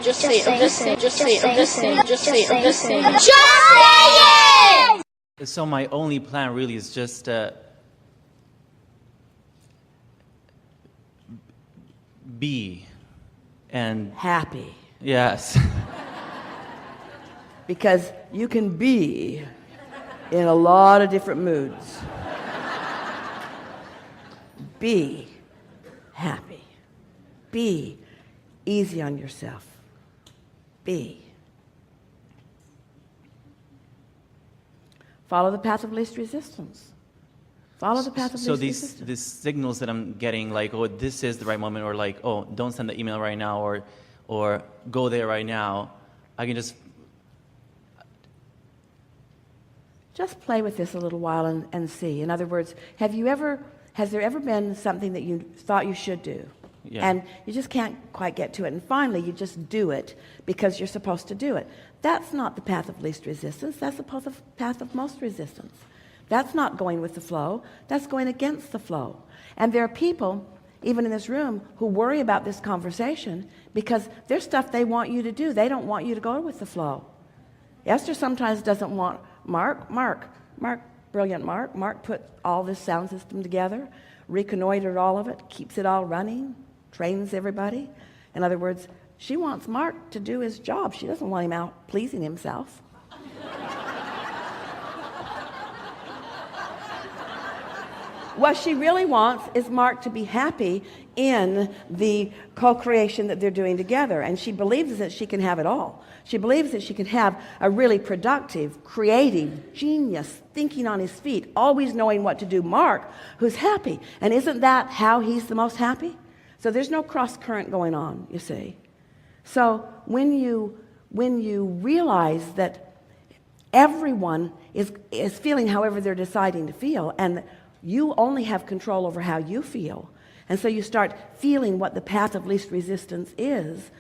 Just say it. Just say it. Just say it. Just say it. Just say it. Just say it. Just say it! So my only plan really is just be and Happy. yes. Because you can be in a lot of different moods. Be happy. Be easy on yourself. Be. Follow the path of least resistance. Follow the path of So least resistance. these signals that I'm getting, like, oh, this is the right moment, or like, oh, don't send the email right now, or go there right now. I can just play with this a little while and see. In other words, has there ever been something that you thought you should do? Yeah. And you just can't quite get to it. And finally, you just do it because you're supposed to do it. That's not the path of least resistance. That's the path of most resistance. That's not going with the flow. That's going against the flow. And there are people, even in this room, who worry about this conversation because there's stuff they want you to do. They don't want you to go with the flow. Esther sometimes doesn't want Mark, brilliant Mark. Mark put all this sound system together, reconnoitered all of it, keeps it all running, trains everybody. In other words, she wants Mark to do his job. She doesn't want him out pleasing himself. What she really wants is Mark to be happy in the co-creation that they're doing together. And she believes that she can have it all. She believes that she can have a really productive, creative, genius, thinking on his feet, always knowing what to do Mark, who's happy. And isn't that how he's the most happy? So there's no cross current going on, you see. So when you realize that everyone is feeling however they're deciding to feel, and you only have control over how you feel, and so you start feeling what the path of least resistance is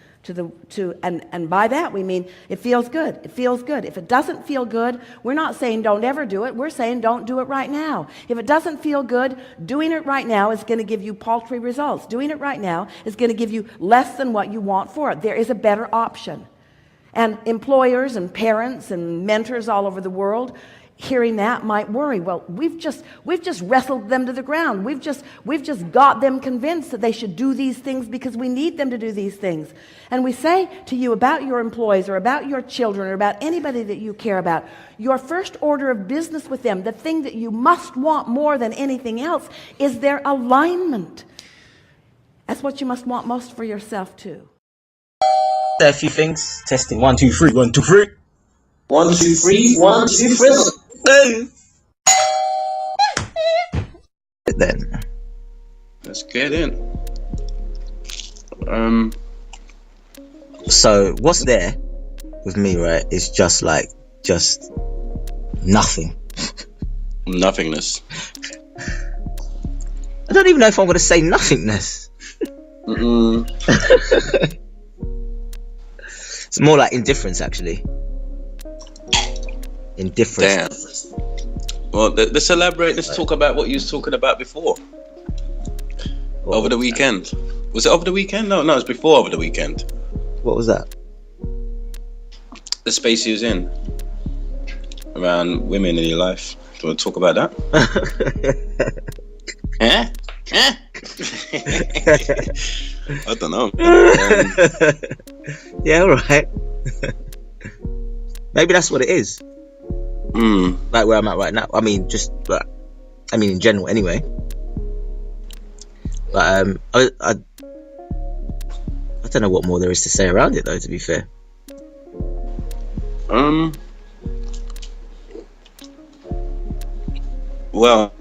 and by that we mean it feels good. It feels good. If it doesn't feel good, we're not saying don't ever do it. We're saying don't do it right now. If it doesn't feel good, doing it right now is going to give you paltry results. Doing it right now is going to give you less than what you want for it. There is a better option. And employers and parents and mentors all over the world, hearing that might worry. Well, we've just wrestled them to the ground. We've just got them convinced that they should do these things because we need them to do these things. And we say to you about your employees or about your children or about anybody that you care about, your first order of business with them, the thing that you must want more than anything else, is their alignment. That's what you must want most for yourself too. There are a few things. Testing 1 2 3 1 2 3 1 2 3 1 2 3. Then Let's get in. so what's there with me, right, is just nothing. Nothingness. I don't even know if I'm going to say nothingness. It's more like indifference, actually. Indifference. Damn. Well, let's elaborate. Let's talk about what you was talking about before. Over the weekend. Was it over the weekend? No, it was before over the weekend. What was that? The space you was in around women in your life. Do you want to talk about that? Huh? I don't know. Yeah, all right. Maybe that's what it is. Like where I'm at right now. I mean, in general, anyway. But I don't know what more there is to say around it, though. To be fair. Well,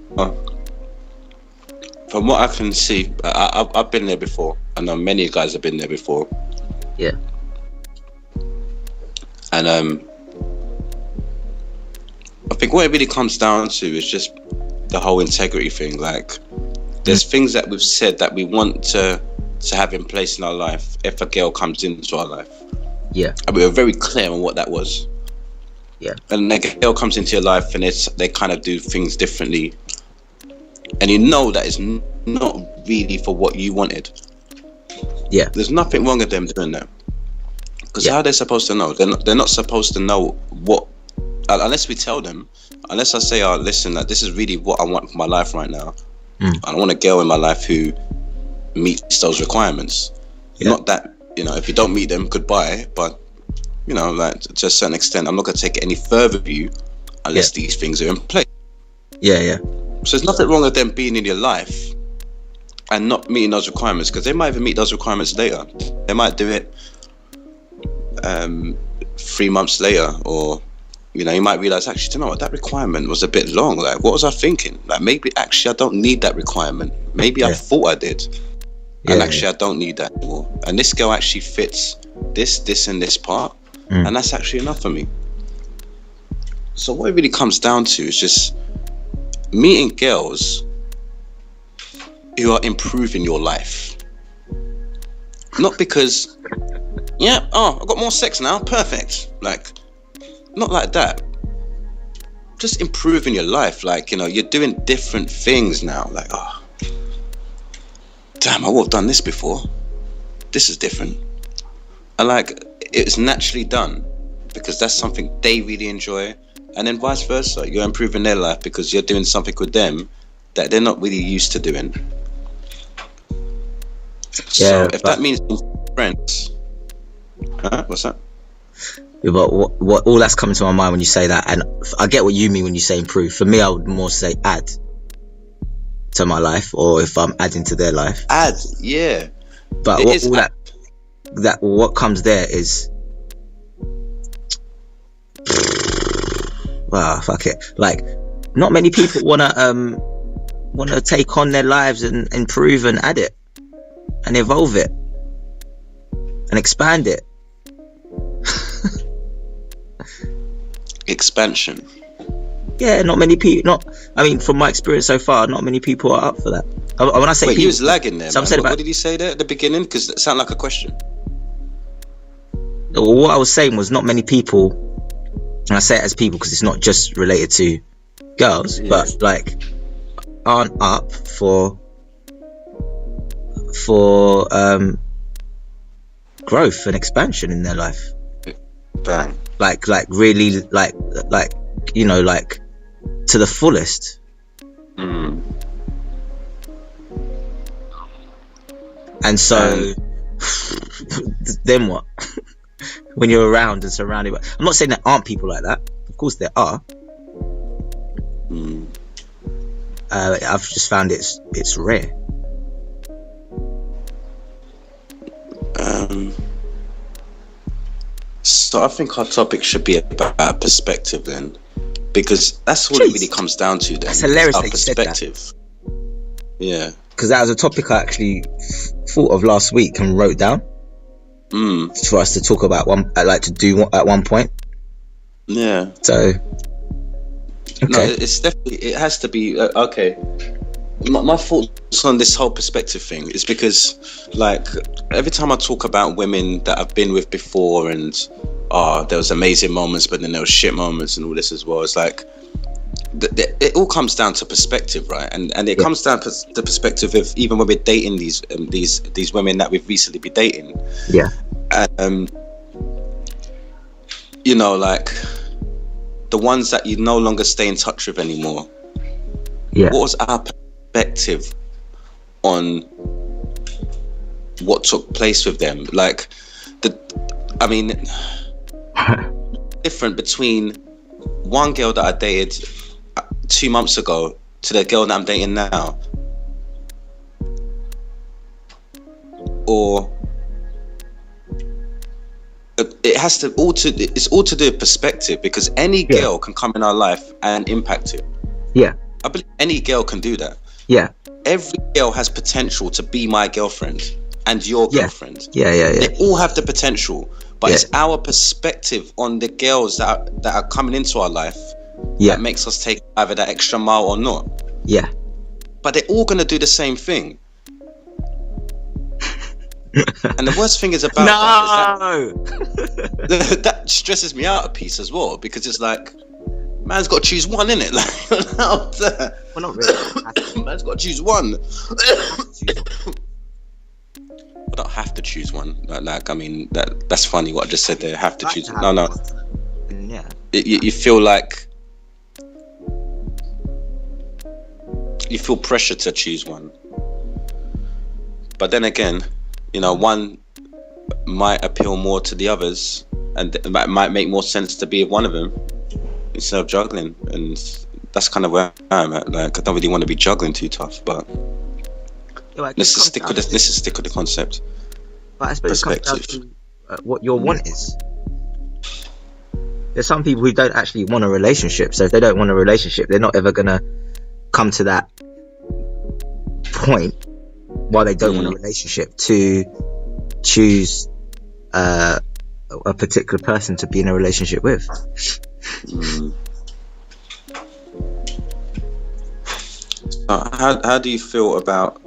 from what I can see, I've been there before. I know many guys have been there before. Yeah. And I think what it really comes down to is just the whole integrity thing. Like, there's things that we've said that we want to have in place in our life if a girl comes into our life. Yeah. And we were very clear on what that was. Yeah. And a girl comes into your life and they kind of do things differently. And you know that it's not really for what you wanted. Yeah. There's nothing wrong with them doing that. Because how are they supposed to know? They're not supposed to know what, unless we tell them. Unless I say, "Oh, listen, like, this is really what I want for my life right now. I want a girl in my life who meets those requirements. Not that, if you don't meet them, goodbye. But like, to a certain extent, I'm not going to take it any further with you unless these things are in place. Yeah. So there's nothing wrong with them being in your life and not meeting those requirements, because they might even meet those requirements later. They might do it 3 months later, or you might realize, actually, do you know what, that requirement was a bit long. Like, what was I thinking? Like, maybe actually I don't need that requirement. Maybe I thought I did, and actually I don't need that anymore. And this girl actually fits this and this part, and that's actually enough for me. So what it really comes down to is just meeting girls who are improving your life. Not because, I've got more sex now, perfect. Like, not like that. Just improving your life. Like, you're doing different things now. Like, damn, I would have done this before. This is different. And like, it's naturally done because that's something they really enjoy. And then vice versa. You're improving their life because you're doing something with them that they're not really used to doing. So if that means friends, what's that? Yeah, but what all that's coming to my mind when you say that, and I get what you mean when you say improve. For me, I would more say add to my life, or if I'm adding to their life, add. Yeah. But what comes there is, well, fuck it. Like, not many people wanna take on their lives and improve and add it and evolve it and expand it. Expansion. Yeah, not many people. From my experience so far, not many people are up for that. When I say wait, people, you was lagging there. So what did he say there at the beginning? Because it sounded like a question. What I was saying was not many people, and I say it as people because it's not just related to girls, but like aren't up for growth and expansion in their life. Bang. Like really, like to the fullest. And so then what? When you're around and surrounded by, I'm not saying there aren't people like that, of course there are. I've just found it's rare. So I think our topic should be about perspective then, because that's what it really comes down to. Then that's hilarious. Our that perspective. You said that. Yeah, because that was a topic I actually thought of last week and wrote down for us to talk about. At one point. Yeah. So. Okay. No, it's definitely. It has to be okay. My thoughts on this whole perspective thing is because, like, every time I talk about women that I've been with before, and there was amazing moments, but then there was shit moments and all this as well. It's like it all comes down to perspective, right? And it comes down to the perspective of even when we're dating these women that we've recently been dating. Yeah. Like the ones that you no longer stay in touch with anymore. Yeah. What was our perspective on what took place with them? Like, different between one girl that I dated 2 months ago to the girl that I'm dating now, or it's all to do with perspective, because any girl can come in our life and impact it. Yeah. I believe any girl can do that. Yeah. Every girl has potential to be my girlfriend and your girlfriend. Yeah. They all have the potential, but it's our perspective on the girls that are coming into our life that makes us take either that extra mile or not. Yeah. But they're all gonna do the same thing. And the worst thing is about that stresses me out a piece as well, because it's like, man's got to choose one, innit? Like, well, not really. Man's got to choose one. I don't have to choose one. Like I mean, that's funny what I just said there. Have to choose. No. Yeah. You feel like you feel pressure to choose one, but then again, you know, one might appeal more to the others, and it might make more sense to be with one of them instead of juggling. And that's kind of where I'm at. Like, I don't really want to be juggling too tough, but let's just stick with the concept. But I suppose it comes down to what your want is. There's some people who don't actually want a relationship, so if they don't want a relationship, they're not ever gonna come to that point why they don't want a relationship to choose a particular person to be in a relationship with. How do you feel about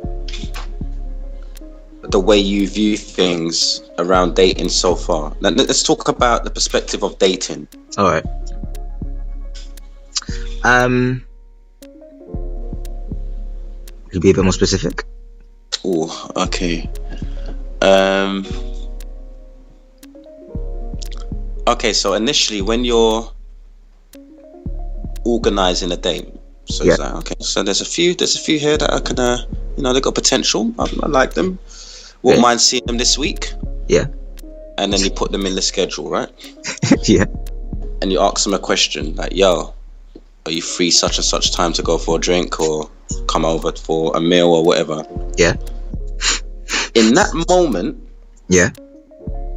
the way you view things around dating so far? Let's talk about the perspective of dating. All right. Could you be a bit more specific? Oh, okay. Okay, so initially when you're organizing a date, so it's like, okay, so there's a few here that I can, you know, they got potential. I like them. Wouldn't mind seeing them this week. Yeah. And then you put them in the schedule, right? Yeah. And you ask them a question like, yo, are you free such and such time to go for a drink or come over for a meal or whatever? Yeah. In that moment, yeah,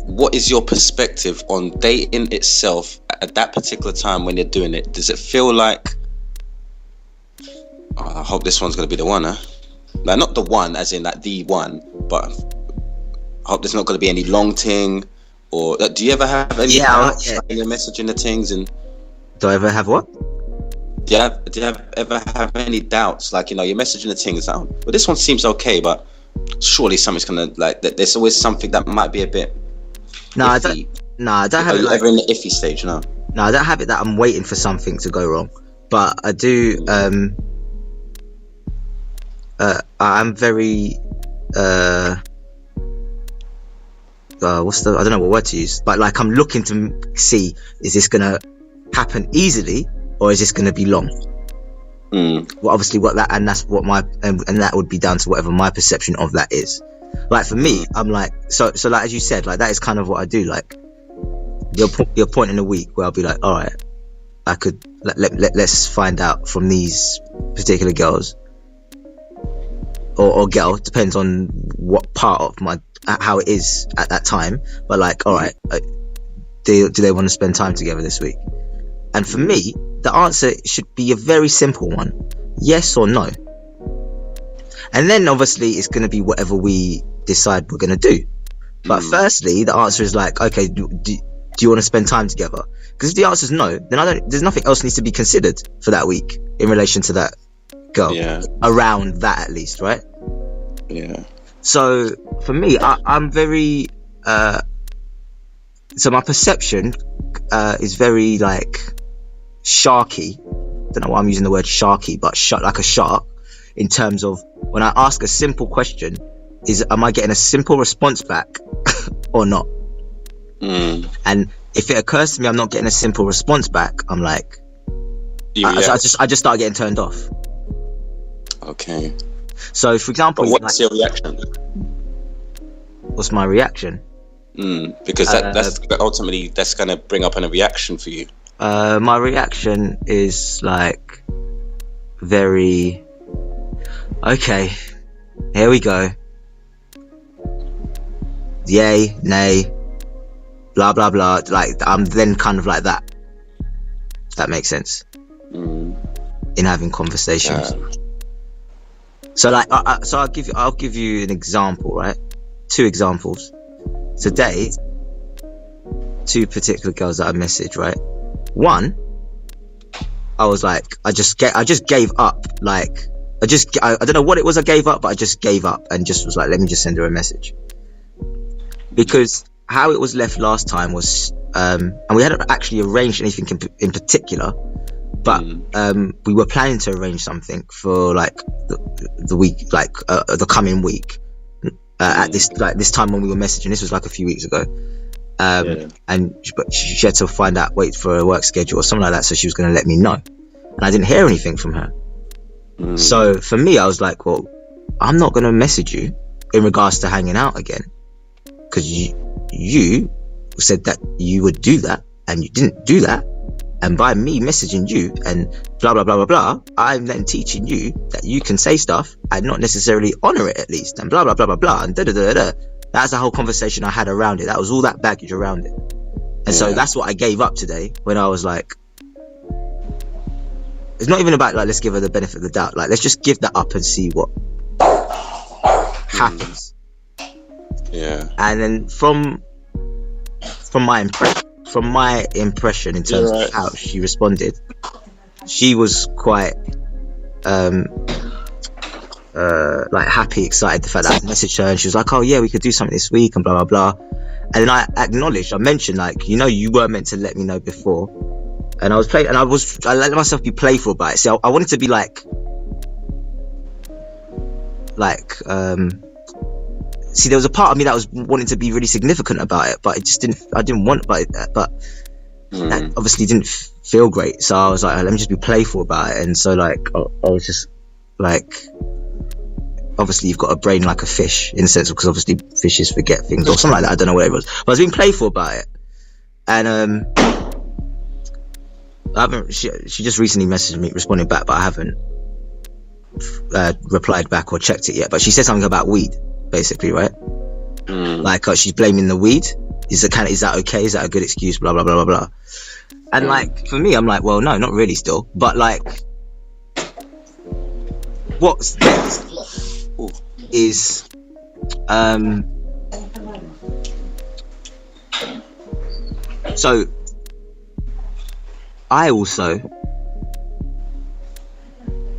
what is your perspective on dating itself at that particular time when you're doing it? Does it feel like, oh, I hope this one's going to be the one, huh? Like, not the one as in like the one, but I hope there's not going to be any long thing. Or do you ever have any doubts when you're messaging the things? And do I ever have what? Do you ever have any doubts? Like, you know, you're messaging the things out. Well, this one seems okay, but surely something's gonna, like, there's always something that might be a bit iffy. I don't have it ever in the iffy stage, no? No, I don't have it that I'm waiting for something to go wrong, but I do. I'm very I don't know what word to use, but like I'm looking to see, is this gonna happen easily or is this gonna be long? Well, obviously that's what my and that would be down to whatever my perception of that is. Like for me, I'm like, so like as you said, like that is kind of what I do. Like your point in a week where I'll be like, all right, I could let's find out from these particular girls or girl, depends on what part of how it is at that time, but like, all right, do they want to spend time together this week? And for me, the answer should be a very simple one: yes or no. And then obviously it's going to be whatever we decide we're going to do. But firstly, the answer is like, okay, do you want to spend time together? Because if the answer is no, then there's nothing else needs to be considered for that week in relation to that girl. Yeah. Around that, at least, right? Yeah. So for me, I'm very so my perception is very like sharky. Don't know why I'm using the word sharky, but like a shark, in terms of when I ask a simple question, am I getting a simple response back or not? And if it occurs to me I'm not getting a simple response back, I'm like, I just start getting turned off. Okay. So for example, but what's your reaction? What's my reaction? Because that's ultimately that's going to bring up a reaction for you. My reaction is like very, okay, here we go, yay, nay, blah blah blah. Like I'm then kind of like that. If that makes sense. In having conversations. So like, so I'll give you an example, right? 2 examples. Today, 2 particular girls that I messaged, right? One, I was like, I just gave up. Like, I don't know what it was I gave up, but I just gave up and just was like, let me just send her a message. Because how it was left last time was, and we hadn't actually arranged anything in particular, but we were planning to arrange something for like the week, like the coming week. at this time when we were messaging. This was like a few weeks ago. But she had to wait for a work schedule or something like that, so she was going to let me know, and I didn't hear anything from her. So for me, I was like, well, I'm not going to message you in regards to hanging out again, because you said that you would do that and you didn't do that, and by me messaging you and blah blah blah blah blah, I'm then teaching you that you can say stuff and not necessarily honor it, at least, and blah blah blah blah blah, and da da da da. That's the whole conversation I had around it. That was all that baggage around it. And so that's what I gave up today, when I was like, it's not even about like, let's give her the benefit of the doubt. Like, let's just give that up and see what happens. Yeah. And then from my impression in terms of how she responded, she was quite like happy, excited, the fact that I messaged her, and she was like, oh yeah, we could do something this week and blah blah blah. And then I mentioned, like, you were meant to let me know before, and I let myself be playful about it. So I wanted to be see, there was a part of me that was wanting to be really significant about it, but I didn't want that, but that obviously didn't feel great. So I was like, let me just be playful about it. And so like I was just like, obviously you've got a brain like a fish, in a sense, because obviously fishes forget things or something like that. I don't know what it was, but I was being playful about it. And she just recently messaged me, responded back, but I haven't replied back or checked it yet. But she said something about weed, basically, right? Like she's blaming the weed. Is that okay? Is that a good excuse? Blah blah blah blah blah. And like, for me, I'm like, well, no, not really still, but like, what's next is so I also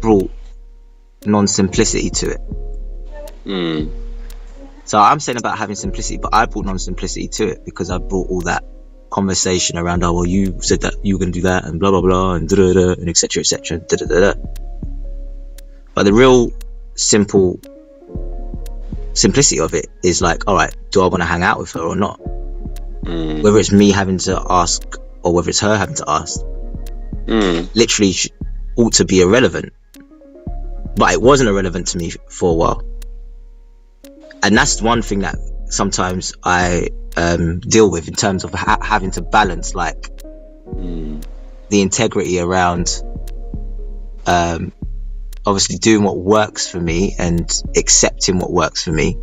brought non-simplicity to it. So I'm saying about having simplicity, but I brought non-simplicity to it because I brought all that conversation around, oh well, you said that you were going to do that and blah blah blah and da da da and etc etc da da da. But the real simplicity of it is like, all right, do I want to hang out with her or not? Whether it's me having to ask or whether it's her having to ask, literally ought to be irrelevant. But it wasn't irrelevant to me for a while, and that's one thing that sometimes I deal with in terms of having to balance like the integrity around obviously doing what works for me and accepting what works for me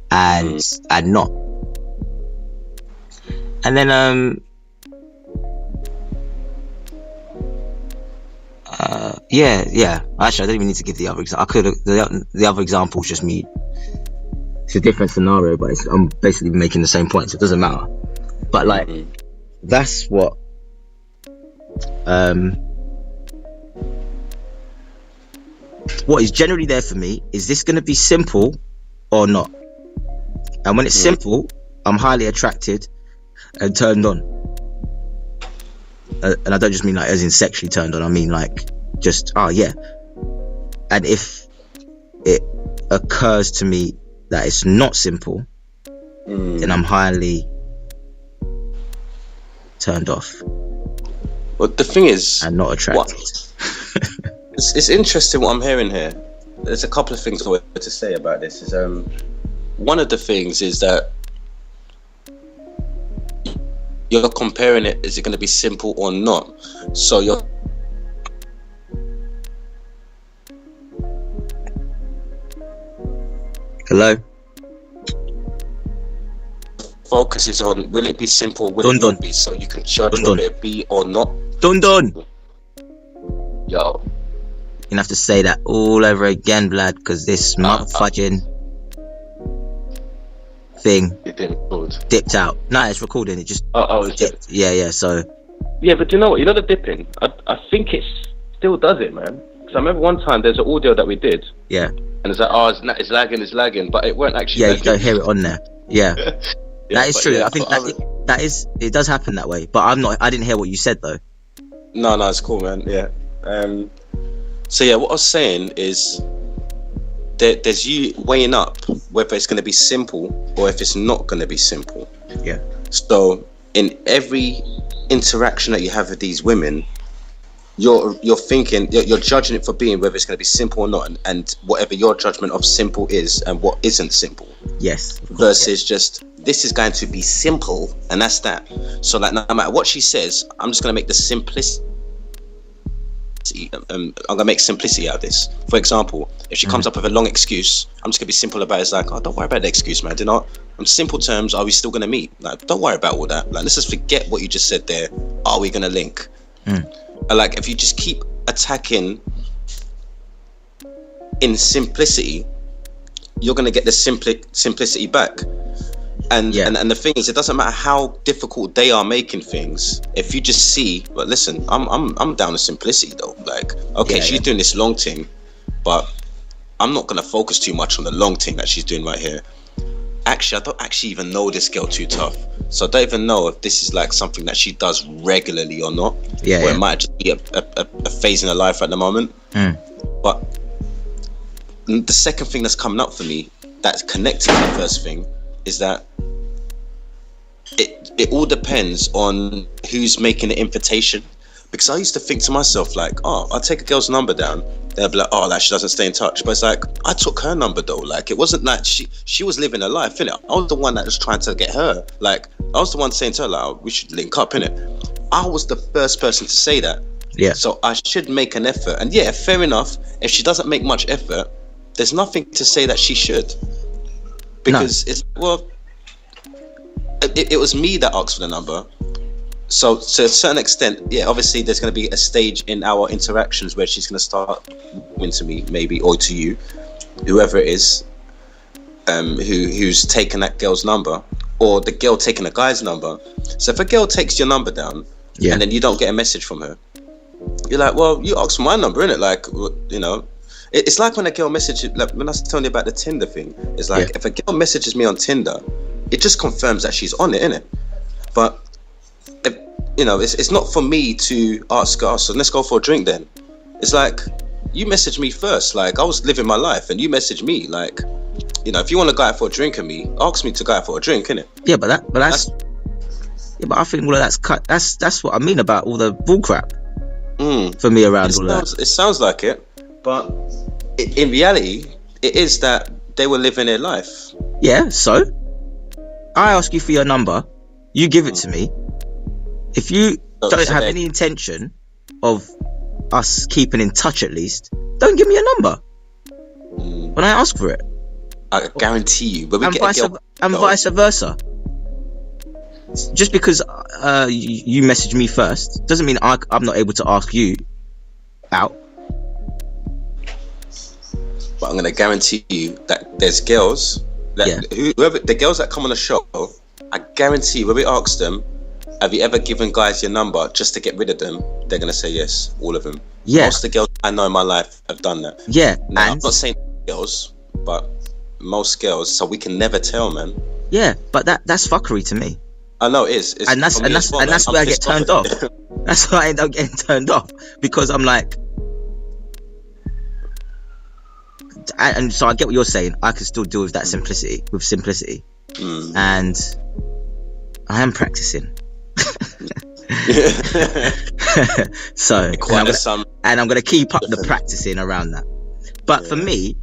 and not. And then actually I don't even need to give the other example. I could have, the other example is just me. It's a different scenario, but I'm basically making the same point, so it doesn't matter. But like, that's what is generally there for me. Is this going to be simple or not? And when it's simple, I'm highly attracted and turned on. And I don't just mean like as in sexually turned on. I mean like just, oh yeah. And if it occurs to me that it's not simple, then I'm highly turned off. Well, the thing is, and not attracted. It's interesting what I'm hearing here. There's a couple of things I wanted to say about this. Is one of the things is that you're comparing it. Is it going to be simple or not? So you're hello. Focus is on, will it be simple? Will it not be? So you can judge whether it be or not. Dun. Yo. You have to say that all over again, Vlad, because this fudging thing dipped out. No, it's recording. It just it's dipped. Yeah. So. Yeah, but you know what? You know the dipping. I think it still does it, man. Because I remember one time there's an audio that we did. Yeah. And it's like, it's lagging, but it weren't actually. Yeah, lagging. you don't hear it on there. Yeah. That is true. Yeah, I think that is. It does happen that way. But I didn't hear what you said though. No, it's cool, man. Yeah. So yeah, what I was saying is, there's you weighing up whether it's going to be simple or if it's not going to be simple. Yeah. So in every interaction that you have with these women, you're thinking, you're judging it for being whether it's going to be simple or not, and whatever your judgment of simple is and what isn't simple. Yes. Versus just, this is going to be simple and that's that. So like, no matter what she says, I'm just going to make the simplicity. I'm going to make simplicity out of this. For example, if she comes up with a long excuse, I'm just going to be simple about it. It's like, oh, don't worry about the excuse, man. On simple terms, are we still going to meet? Like, don't worry about all that. Like, let's just forget what you just said there. Are we going to link? Like, if you just keep attacking in simplicity, you're going to get the simplicity back. And the thing is, it doesn't matter how difficult they are making things. If you just see, but listen, I'm down to simplicity though. Like, okay, she's doing this long thing, but I'm not going to focus too much on the long thing that she's doing right here. Actually, I don't actually even know this girl too tough, so I don't even know if this is like something that she does regularly or not. Or it might just be a phase in her life at the moment. But the second thing that's coming up for me, that's connected to the first thing, is that it all depends on who's making the invitation. Because I used to think to myself, like, oh, I'll take a girl's number down. They'll be like, oh, like, she doesn't stay in touch. But it's like, I took her number though. Like, it wasn't like she was living her life, innit? I was the one that was trying to get her. Like, I was the one saying to her, like, oh, we should link up, innit? I was the first person to say that. Yeah. So I should make an effort. And yeah, fair enough. If she doesn't make much effort, there's nothing to say that she should. Because it was me that asked for the number. So to a certain extent, yeah, obviously there's going to be a stage in our interactions where she's going to start into me, maybe, or to you, whoever it is, who's taken that girl's number, or the girl taking a guy's number. So if a girl takes your number down, and then you don't get a message from her, you're like, well, you asked for my number, innit? Like, you know, it's like when a girl messages, like when I was telling you about the Tinder thing, it's like, if a girl messages me on Tinder, it just confirms that she's on it, innit? But you know, it's not for me to ask her, so let's go for a drink then. It's like, you messaged me first. Like, I was living my life and you messaged me. Like, you know, if you want to go out for a drink with me, ask me to go out for a drink, innit? Yeah, but that's but I think all of that's cut. That's what I mean about all the bullcrap for me around all that. It sounds like it, but in reality, it is that they were living their life. Yeah, so I ask you for your number, you give it to me. If you don't have any intention of us keeping in touch, at least, don't give me a number when I ask for it. I guarantee you. But vice versa. Just because you message me first doesn't mean I'm not able to ask you out. But I'm going to guarantee you that there's girls, whoever the girls that come on the show, I guarantee when we ask them, have you ever given guys your number just to get rid of them? They're going to say yes, all of them. Yeah. Most of the girls I know in my life have done that. Yeah. Now, I'm not saying girls, but most girls, so we can never tell, man. Yeah, but that's fuckery to me. I know it is. And that's where I get turned off. That's why I end up getting turned off, because I'm like, and so I get what you're saying. I can still deal with that simplicity, and I am practicing. So I'm gonna keep up the practicing around that. But for me,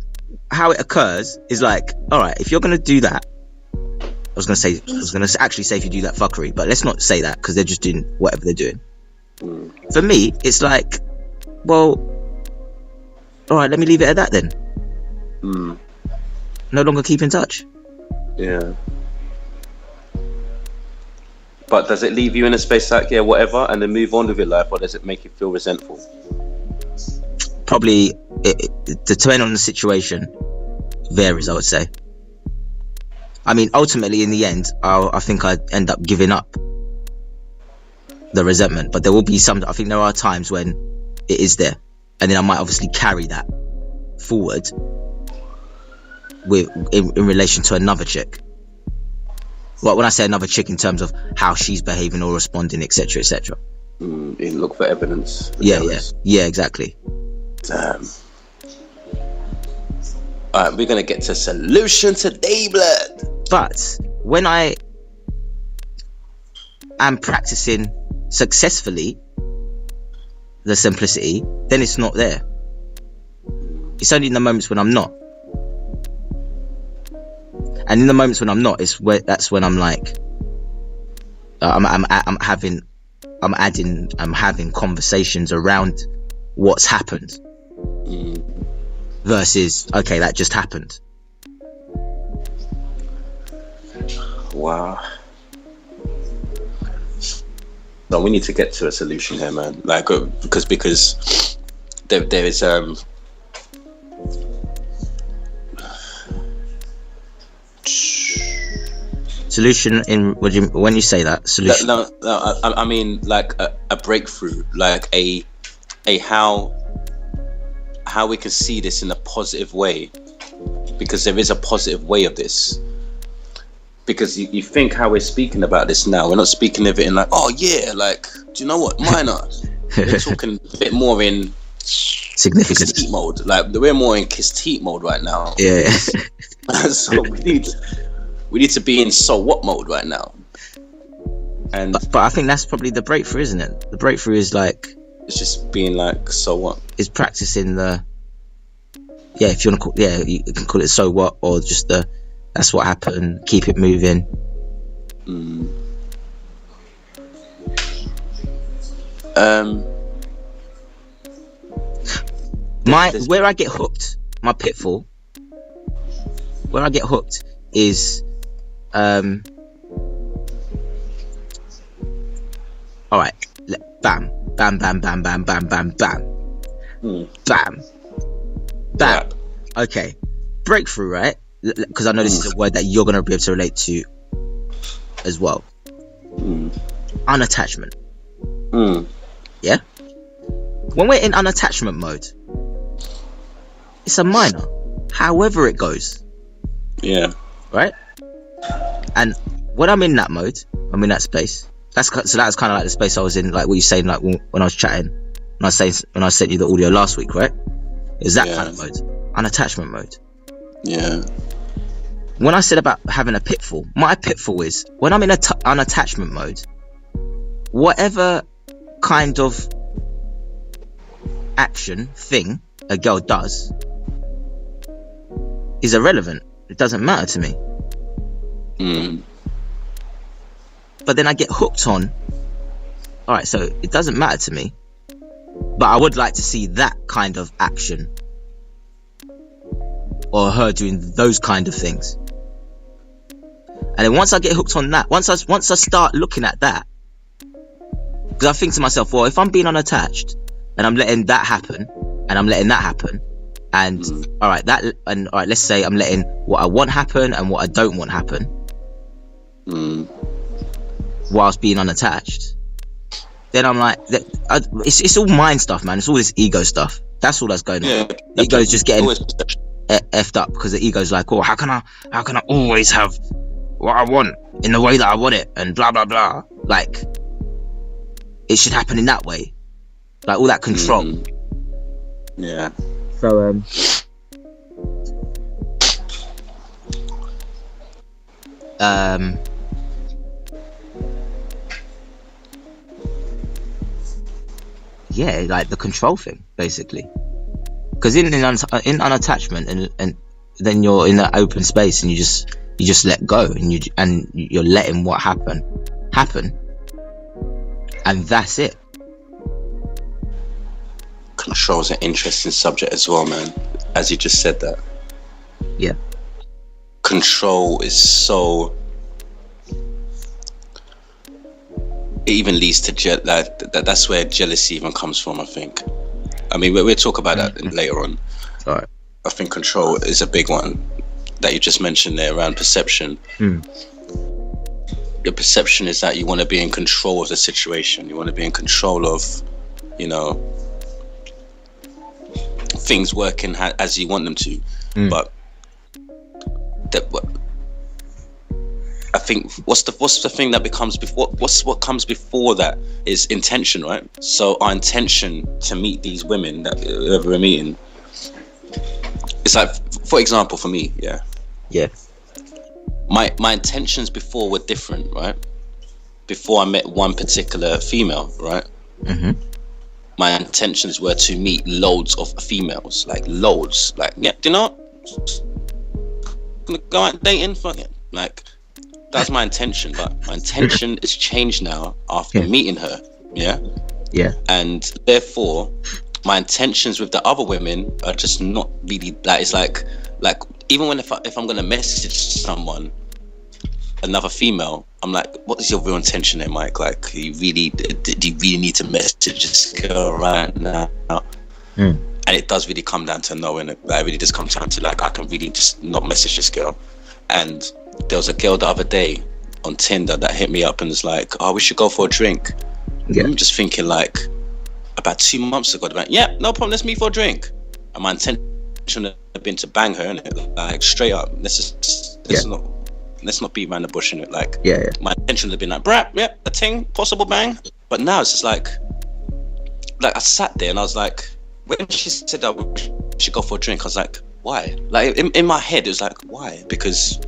how it occurs is like, all right, if you're gonna do that, I was gonna actually say if you do that fuckery, but let's not say that because they're just doing whatever they're doing. For me, it's like, well, all right, let me leave it at that then. No longer keep in touch. Yeah. But does it leave you in a space like, yeah, whatever, and then move on with your life, or does it make you feel resentful? Probably, it depending on the situation, varies, I would say. I mean, ultimately, in the end, I think I'd end up giving up the resentment. But there will be I think there are times when it is there. And then I might obviously carry that forward in relation to another chick. Well, when I say another chick, in terms of how she's behaving or responding, etc., etc. You look for evidence. Yeah, exactly. All right, we're gonna get to solution today, blood. But when I am practicing successfully the simplicity, then it's not there. It's only in the moments when I'm not. And in the moments when I'm not, that's when I'm like, I'm having conversations around what's happened versus, okay, that just happened. Wow. So we need to get to a solution here, man. Like, because there is solution in when you say that solution. No, I mean like a breakthrough, like a how we can see this in a positive way, because there is a positive way of this. Because you think how we're speaking about this now, we're not speaking of it in like, oh yeah, like, do you know what, minor. We're talking a bit more in significance kiss mode. Like, we're more in kiss mode right now. Yeah. So we need to be in so what mode right now. And but I think that's probably the breakthrough, isn't it? The breakthrough is like, it's just being like, so what? Is practicing the, if you want to call, you can call it so what, or just the, that's what happened, keep it moving. Where I get hooked, my pitfall, where I get hooked is all right, bam, bam, bam, bam, bam, bam, bam, bam, bam, bam. Okay, breakthrough, right? Because I know this is a word that you're going to be able to relate to as well. Unattachment. Yeah? When we're in unattachment mode, it's a minor, however it goes. Yeah. Right? And when I'm in that mode, I'm in that space. So that was kind of like the space I was in, like what you're saying, like when I was chatting, when I sent you the audio last week, right? It was that kind of mode, unattachment mode. Yeah. When I said about having a pitfall, my pitfall is when I'm in a unattachment mode, whatever kind of action thing a girl does is irrelevant. It doesn't matter to me. But then I get hooked on, all right, so it doesn't matter to me, but I would like to see that kind of action or her doing those kind of things. And then once I get hooked on that, once I start looking at that, because I think to myself, well, if I'm being unattached and I'm letting that happen and I'm letting that happen, and all right, let's say I'm letting what I want happen and what I don't want happen, whilst being unattached, then I'm like, it's all mind stuff, man. It's all this ego stuff. That's all that's going on. The ego's just getting effed up because the ego's like, oh, how can I always have what I want in the way that I want it, and blah blah blah. Like, it should happen in that way, like all that control. Yeah. So yeah, like the control thing, basically. Because in unattachment, and then you're in that open space, and you just let go, and you're letting what happen, and that's it. Control is an interesting subject as well, man. As you just said that. Yeah. Control is so. It even leads to that's where jealousy even comes from, I think. I mean, we'll talk about that later on. All right. I think control is a big one that you just mentioned there around perception. Your perception is that you want to be in control of the situation. You want to be in control of, things working as you want them to. But I think what's the thing that becomes before? What comes before that is intention, right? So our intention to meet these women that we're meeting it's like, for example, for me, Yeah. my intentions before were different, right? Before I met one particular female, right? My intentions were to meet loads of females, like loads, like, yeah, do you know what? Gonna go out dating, fuck it. Like, that's my intention, but my intention is changed now after meeting her, yeah? And therefore, my intentions with the other women are just not really, like, it's like even when if I'm gonna message someone, another female, I'm like, what is your real intention there, Mike? Like, do you really need to message this girl right now? And it does really come down to knowing it. Like, it really does come down to, like, I can really just not message this girl. And there was a girl the other day on Tinder that hit me up and was like, oh, we should go for a drink. I'm just thinking, like, about 2 months ago, like, yeah, no problem, let's meet for a drink. And my intention had been to bang her, innit? Like, straight up. Let's not beat around the bush, innit? Like, my intention had been like, brap, yep, a ting, possible bang. But now it's just like I sat there and I was like, when she said that we should go for a drink, I was like, why? Like, in my head, it was like, why? Because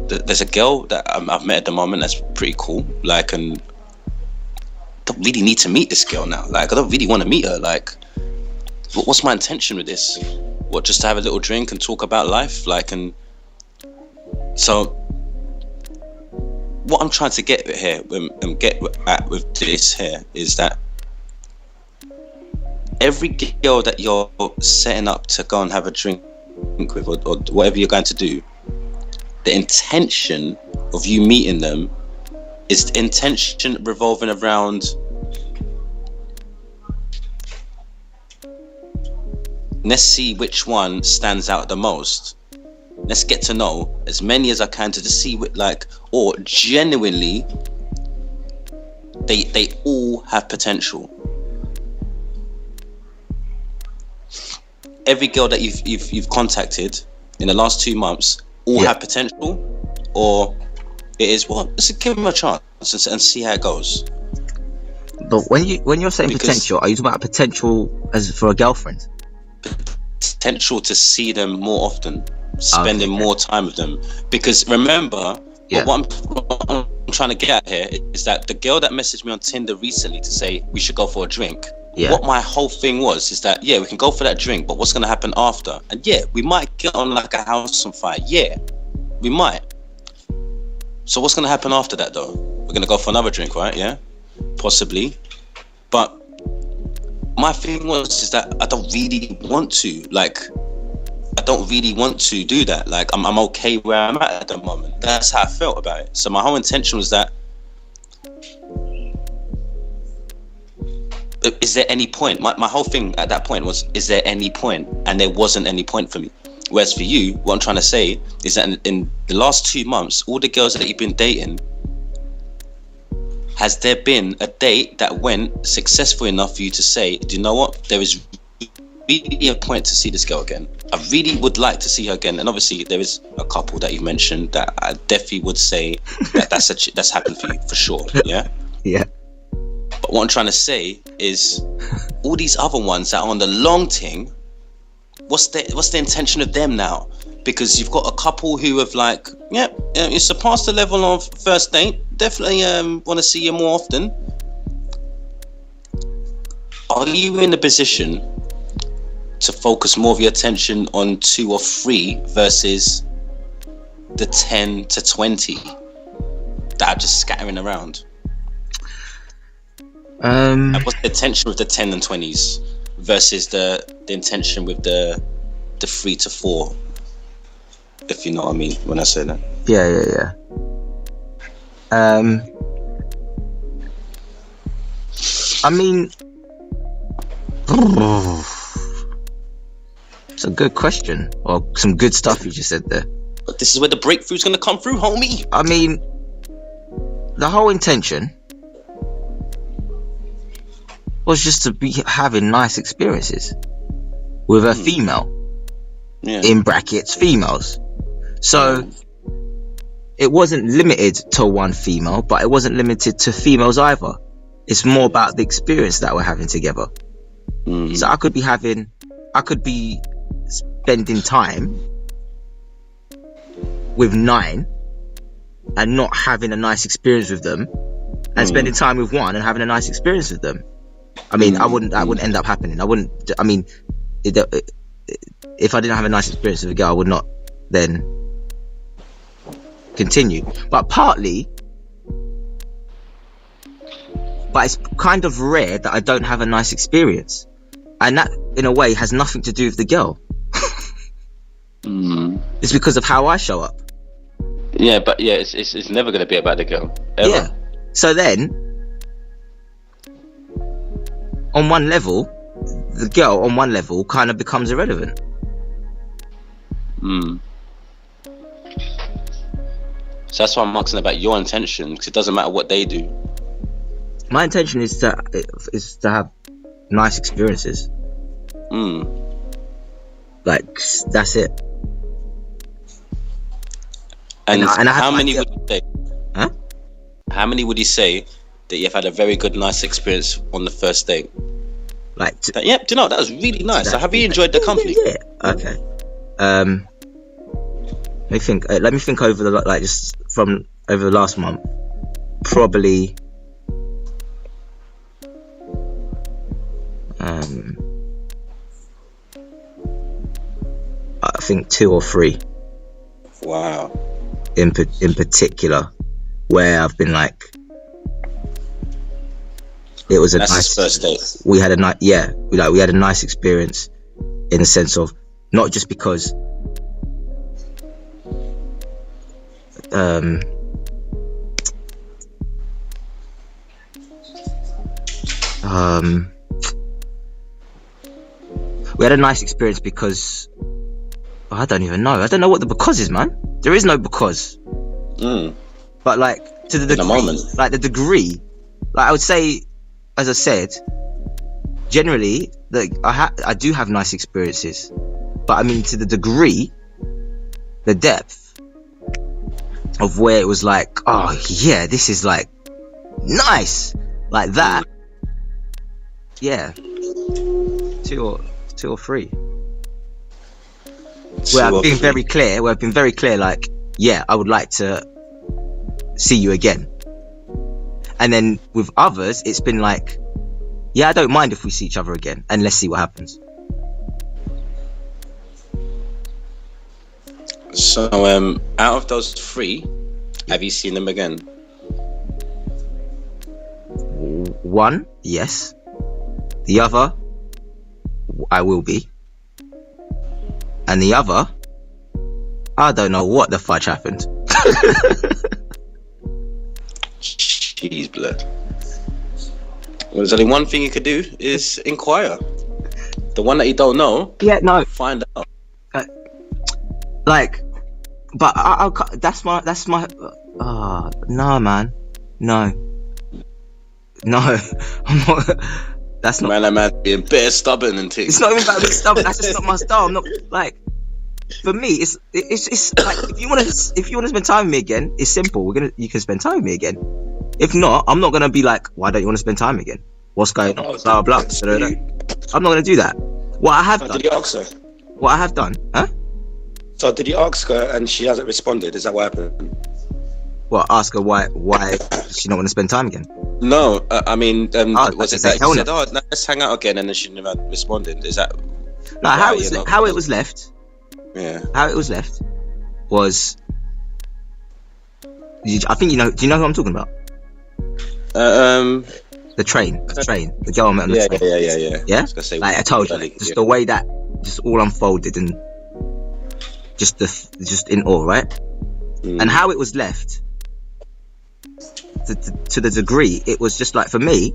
there's a girl that I've met at the moment that's pretty cool, like, and I don't really need to meet this girl now. Like, I don't really want to meet her. Like, what's my intention with this? What, just to have a little drink and talk about life? Like, and so what I'm trying to get here and get at with this here is that every girl that you're setting up to go and have a drink with, or whatever you're going to do, the intention of you meeting them is the intention revolving around, let's see which one stands out the most. Let's get to know as many as I can to just see what, like, or genuinely they all have potential. Every girl that you've contacted in the last 2 months all have potential, or it is, well, let's give them a chance and see how it goes. But when you're saying potential, are you talking about potential as for a girlfriend? Potential to see them more often, spending more time with them. Because remember, what I'm trying to get at here is that the girl that messaged me on Tinder recently to say we should go for a drink, what my whole thing was is that, we can go for that drink, but what's going to happen after? And we might get on like a house on fire. We might. So what's going to happen after that, though? We're going to go for another drink, right? Yeah, possibly. But my thing is that I don't really want to. Like, I don't really want to do that. Like, I'm okay where I'm at the moment. That's how I felt about it. So my whole intention was that, is there any point? My whole thing at that point was, is there any point? And there wasn't any point for me. Whereas for you, what I'm trying to say is that in the last 2 months, all the girls that you've been dating, has there been a date that went successful enough for you to say, do you know what? There is really a point to see this girl again. I really would like to see her again. And obviously there is a couple that you've mentioned that I definitely would say that that's happened for you for sure. Yeah. Yeah. But what I'm trying to say is, all these other ones that are on the long thing, what's the intention of them now? Because you've got a couple who have like, you surpassed the level of first date, definitely want to see you more often. Are you in a position to focus more of your attention on 2 or 3 versus the 10 to 20 that are just scattering around? And what's the intention with the 10 and 20s versus the intention with the 3 to 4? If you know what I mean when I say that. Yeah. I mean, it's a good question, or some good stuff you just said there. But this is where the breakthrough's gonna come through, homie. I mean, the whole intention was just to be having nice experiences with a female, in brackets, females. So it wasn't limited to one female, but it wasn't limited to females either. It's more about the experience that we're having together. So I could be spending time with 9 and not having a nice experience with them, and spending time with 1 and having a nice experience with them. I mean, that wouldn't end up happening. If I didn't have a nice experience with a girl, I would not then continue. But it's kind of rare that I don't have a nice experience, and that in a way has nothing to do with the girl. It's because of how I show up. Yeah, but yeah, it's never going to be about the girl, ever. Yeah. So then, on one level, the girl on one level kind of becomes irrelevant. So that's why I'm asking about your intention, because it doesn't matter what they do. My intention is to have nice experiences. Like, that's it. And I how many would you say? Huh? How many would you say that you've had a very good, nice experience on the first date? Like, do you know, that was really nice. So have you enjoyed the company? Yeah. Okay. Let me think over just from over the last month. Probably. I think 2 or 3. Wow. In particular, where I've been like, it was That's nice first date. We had a nice, we had a nice experience, in the sense of not just because we had a nice experience because I don't even know. I don't know what the because is, man. There is no because. But like, to the degree, like the degree, like I would say, as I said, generally, like I do have nice experiences, but I mean, to the degree, the depth of where it was like, oh yeah, this is like nice, like that. Yeah, 2 or 3. Where I've been very clear. Like, yeah, I would like to see you again. And then with others, it's been like, yeah, I don't mind if we see each other again, and let's see what happens. So, out of those 3, have you seen them again? 1, yes. The other, I will be. And the other, I don't know what the fudge happened. Jeez, blood. Well, there's only one thing you could do, is inquire. The one that you don't know, find out. But that's my. No, man, no, I'm not. That's not. Man, being bare stubborn and things. It's not even about being stubborn. That's just not my style. I'm not like. For me, it's like, if you want to spend time with me again, it's simple. You can spend time with me again. If not, I'm not gonna be like, why don't you want to spend time again? What's going on? Blah blah. I'm not gonna do that. What I have done. Did you ask her? What I have done, huh? So did you ask her and she hasn't responded? Is that what happened? Well, ask her why does she not want to spend time again? No, I mean, was it that you said, no, let's hang out again, and then she never responded? Is that? No, how it was left. Yeah. How it was left was. I think you know. Do you know who I'm talking about? The train. The girl I met on the train. Yeah. I was gonna say, like I told you, just the way that just all unfolded and just in awe, right? And how it was left, to the degree, it was just like, for me,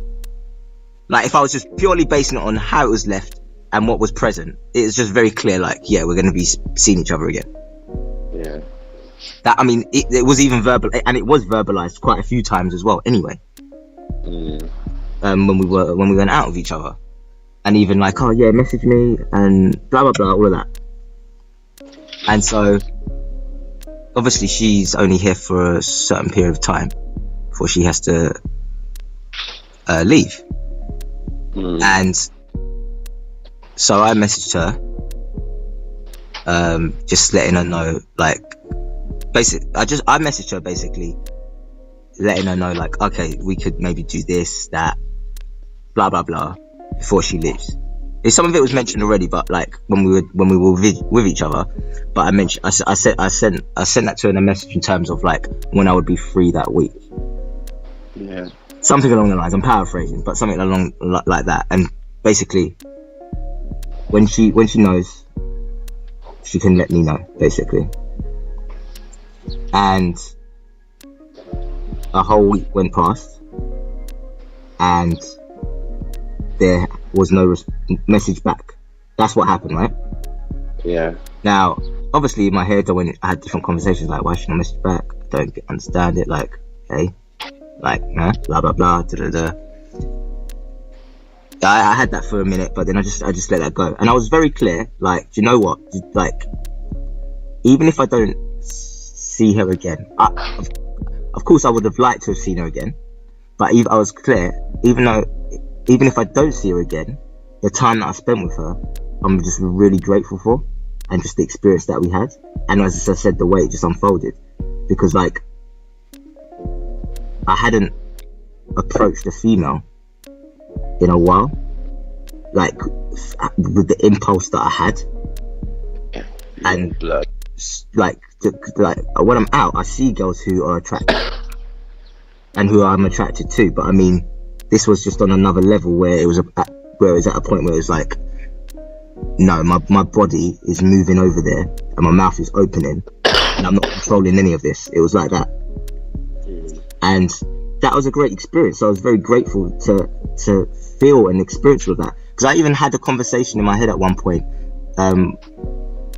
like if I was just purely basing it on how it was left and what was present, it was just very clear, like, yeah, we're going to be seeing each other again. Yeah. That, I mean, it was even verbal, and it was verbalized quite a few times as well. Anyway, when we went out with each other, and even like, oh yeah, message me and blah blah blah, all of that. And so, obviously, she's only here for a certain period of time before she has to leave. And so I messaged her just letting her know, like, I messaged her basically, letting her know, like, okay, we could maybe do this, that, blah blah blah, before she leaves. Some of it was mentioned already, but like when we were with each other. But I sent that to her in a message in terms of like when I would be free that week. Yeah. Something along the lines. I'm paraphrasing, but something along like that. And basically, when she knows, she can let me know, basically. And a whole week went past, and there was no message back. That's what happened, right? Yeah. Now, obviously, in my head, I had different conversations, like, why should I message back? I don't understand it. Like, hey, like, nah, blah blah blah, da da da. I had that for a minute, but then I just let that go, and I was very clear. Like, do you know what? Like, even if I don't see her again, of course, I would have liked to have seen her again, but I was clear. Even if I don't see her again, the time that I spent with her, I'm just really grateful for, and just the experience that we had. And as I said, the way it just unfolded, because like I hadn't approached a female in a while, like with the impulse that I had, and like when I'm out, I see girls who are attractive and who I'm attracted to, but I mean, this was just on another level where it was at a point where it was like, no, my body is moving over there and my mouth is opening and I'm not controlling any of this. It was like that. And that was a great experience. So I was very grateful to feel and experience with that. Because I even had a conversation in my head at one point,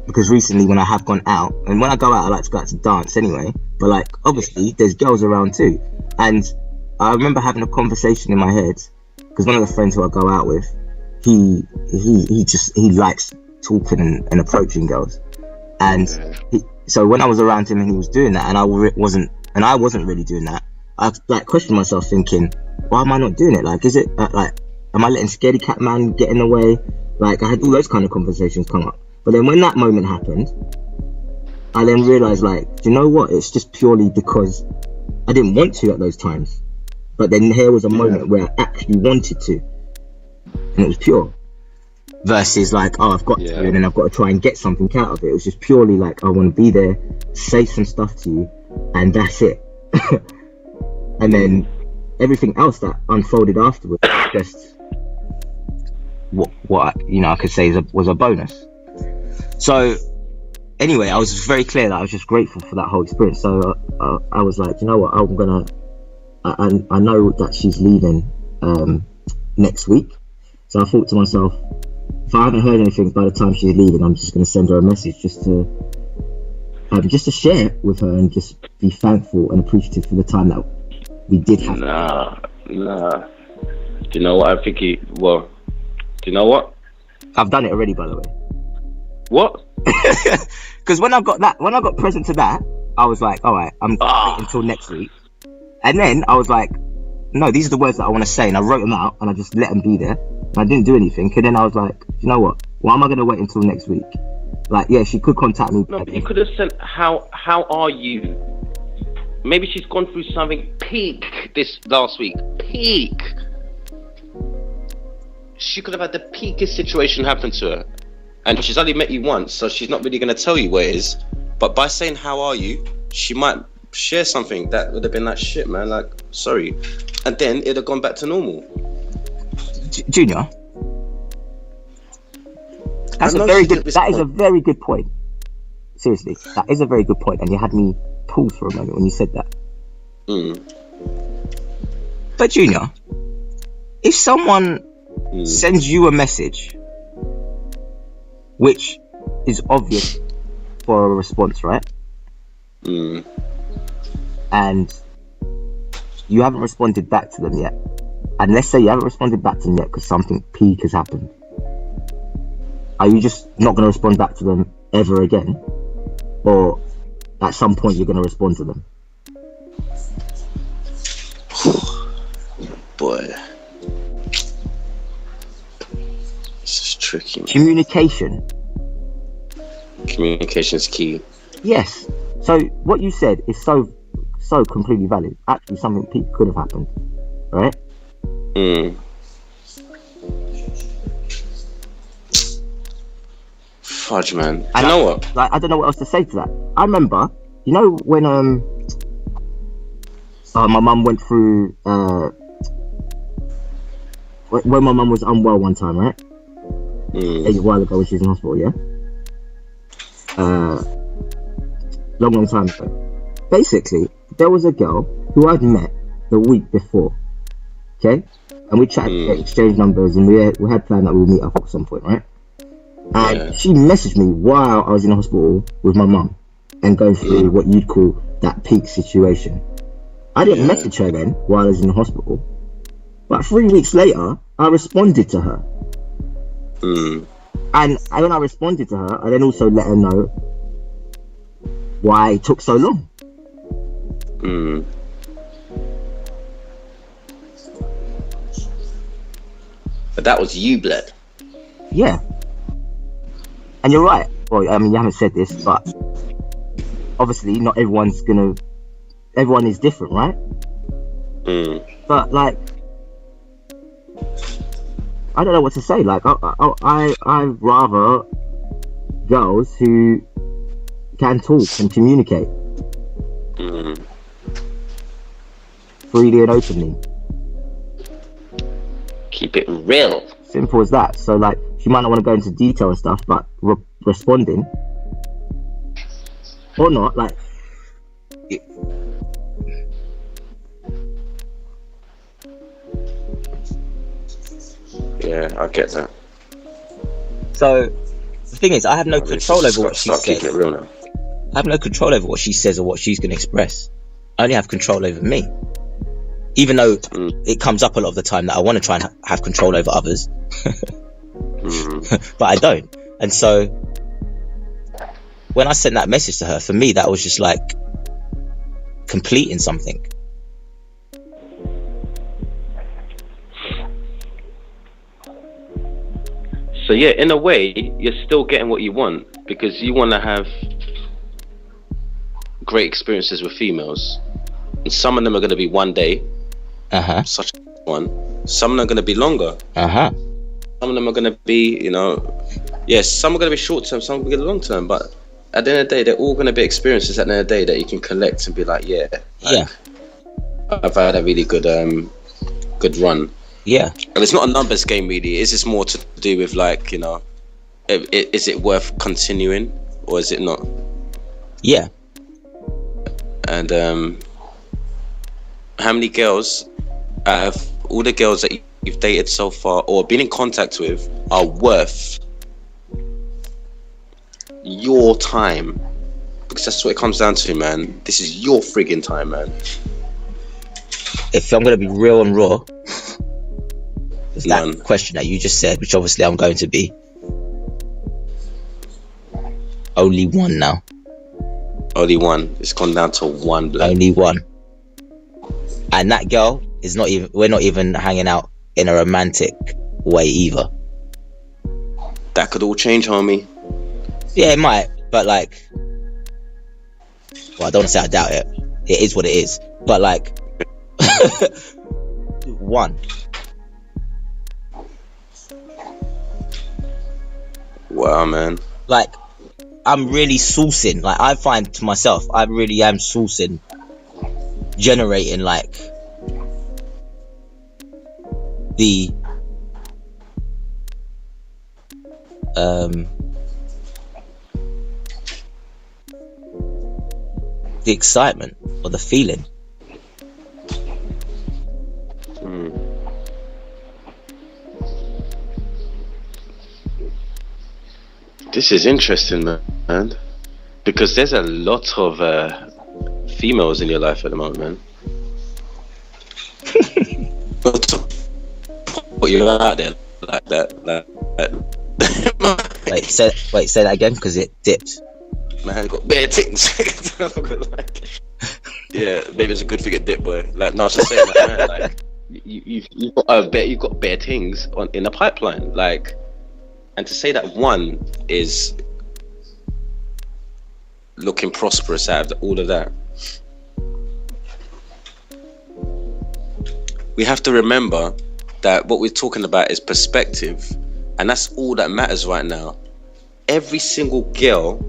because recently when I have gone out, and when I go out, I like to go out to dance anyway, but like, obviously there's girls around too. And I remember having a conversation in my head, because one of the friends who I go out with, he likes talking and approaching girls, and so when I was around him and he was doing that, and I wasn't really doing that, I like questioned myself, thinking, why am I not doing it? Like, is it like, am I letting scaredy cat man get in the way? Like, I had all those kind of conversations come up, but then when that moment happened, I then realized, like, do you know what? It's just purely because I didn't want to at those times. But then here was a moment where I actually wanted to, and it was pure. Versus like, oh, I've got to, and then I've got to try and get something out of it. It was just purely like, I want to be there, say some stuff to you, and that's it. And then everything else that unfolded afterwards, just what I could say was a bonus. So anyway, I was very clear that I was just grateful for that whole experience. So I was like, you know what, I know that she's leaving next week, so I thought to myself, if I haven't heard anything by the time she's leaving, I'm just going to send her a message just to share with her and just be thankful and appreciative for the time that we did have. Nah. Do you know what? Do you know what? I've done it already, by the way. What? Because when I got present to that, I was like, all right, I'm waiting until next week. And then I was like, no, these are the words that I want to say, and I wrote them out and I just let them be there, and I didn't do anything. And then I was like, you know what, why am I going to wait until next week? Like, yeah, she could contact me. No, but you could have said, how are you? Maybe she's gone through something peak this last week. Peak. She could have had the peakest situation happen to her, and she's only met you once, so she's not really going to tell you where it is. But by saying how are you, she might share something that would have been like, shit man, like, sorry, and then it'd have gone back to normal. Junior, that is a very good point. Seriously, that is a very good point, and you had me pause for a moment when you said that. But Junior, if someone sends you a message which is obvious for a response, right? And you haven't responded back to them yet, and let's say you haven't responded back to them yet because something peak has happened, are you just not going to respond back to them ever again, or at some point you're going to respond to them? Boy, this is tricky, man. Communication Communication is key. Yes. So what you said is so completely valid. Actually, something peak could have happened, right? Fudge, man. And you know what? Like, I don't know what else to say to that. I remember, you know, when my mum went through when my mum was unwell one time, right? A while ago when she was in hospital, yeah. Long time ago. Basically, there was a girl who I'd met the week before, okay, and we chatted, exchanged numbers, and we had planned that we would meet up at some point, right? And she messaged me while I was in the hospital with my mum and going through what you'd call that peak situation. I didn't message her then while I was in the hospital, but 3 weeks later, I responded to her. And when I responded to her, I then also let her know why it took so long. But that was you, blood. Yeah. And you're right. Well, I mean, you haven't said this, but obviously not everyone is different, right? But like, I don't know what to say. Like, I rather girls who can talk and communicate freely and openly. Keep it real. Simple as that. So like, she might not want to go into detail and stuff, but responding or not, like, yeah, I get that. So the thing is, I have no control over what she says. Keeping it real now. I have no control over what she says or what she's going to express. I only have control over me. Even though it comes up a lot of the time that I want to try and have control over others. But I don't. And so when I sent that message to her, for me, that was just like completing something. So yeah, in a way, you're still getting what you want, because you want to have great experiences with females. And some of them are going to be one day, such one. Some of them are going to be longer. Some of them are going to be, you know, yes, some are going to be short term, some are going to be long term. But at the end of the day, they're all going to be experiences at the end of the day that you can collect and be like, I've had a really good run. Yeah. And it's not a numbers game really. It's just more to do with, like, you know, is it worth continuing or is it not? Yeah. And how many girls out of all the girls that you've dated so far or been in contact with are worth your time? Because that's what it comes down to, man. This is your friggin' time, man. If I'm going to be real and raw, there's that question that you just said, which obviously I'm going to be. Only one now. Only one. It's gone down to one, blood. Only one. And that girl is not even, we're not even hanging out in a romantic way either. That could all change, homie. Yeah, it might, but like, well, I don't want to say I doubt it. It is what it is. But like, one. Wow, man. Like, I'm really sourcing. Like, I find to myself, I really am sourcing, generating like the excitement or the feeling. This is interesting, man, because there's a lot of females in your life at the moment, man. But you're out there like that. Wait, say that again, because it dipped. Man, got bare things. Yeah, maybe it's a good thing it dipped, boy. Like, no, I was just saying, like, man, like, you've got bare things in the pipeline, like. And to say that one is looking prosperous out of all of that. We have to remember that what we're talking about is perspective, and that's all that matters right now. Every single girl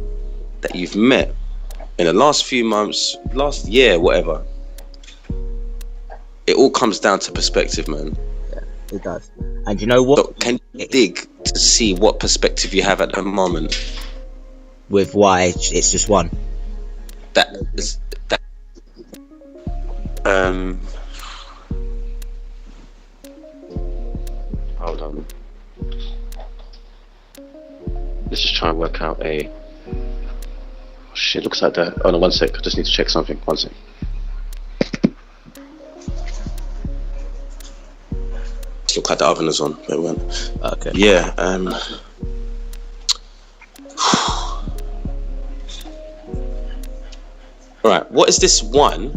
that you've met in the last few months, last year, whatever, it all comes down to perspective, man. Yeah, it does. And you know what? So can you dig to see what perspective you have at the moment? With why it's just one. That is that. Hold on. Let's just try and work out a. Oh, shit, looks like that. Oh no, 1 sec. I just need to check something. 1 sec. Look like the oven is on. But when, Okay. yeah. All right. What is this one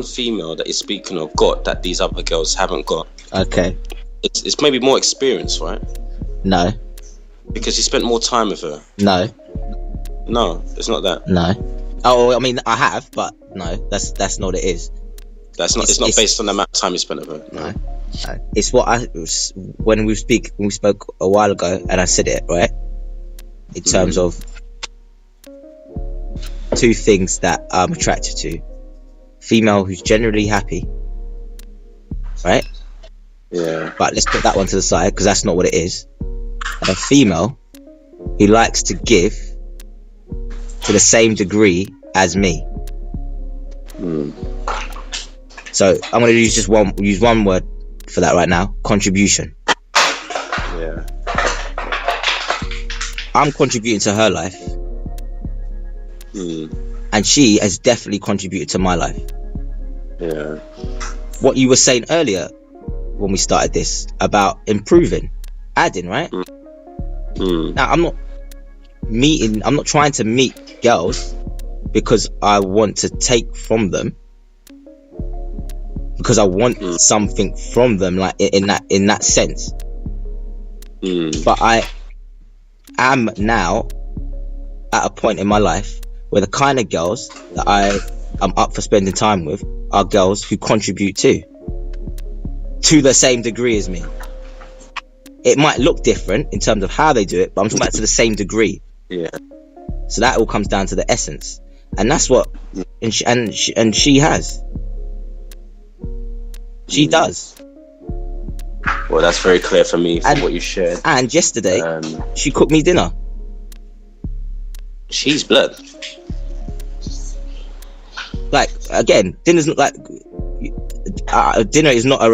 female that you're speaking of got that these other girls haven't got? Okay. It's maybe more experience, right? No. Because you spent more time with her. No. No, it's not that. No. Oh, I mean, I have, but no, that's not what it is. It's not based on the amount of time you spent with her. No. It's what when we spoke a while ago, and I said it right in terms of two things that I'm attracted to: female who's generally happy, right? Yeah. But let's put that one to the side because that's not what it is. And a female who likes to give to the same degree as me. So I'm going to use one word for that right now: contribution. Yeah. I'm contributing to her life, and she has definitely contributed to my life. Yeah. What you were saying earlier when we started this about improving, adding, right? Now I'm not trying to meet girls because I want to take from them, because I want something from them, like in that sense. But I am now at a point in my life where the kind of girls that I am up for spending time with are girls who contribute to the same degree as me. It might look different in terms of how they do it, but I'm talking about to the same degree. Yeah. So that all comes down to the essence, and that's what, and she has. She does. Well, that's very clear for me from what you shared. And yesterday, she cooked me dinner. She's blood. Like, again, dinner's not like dinner is not a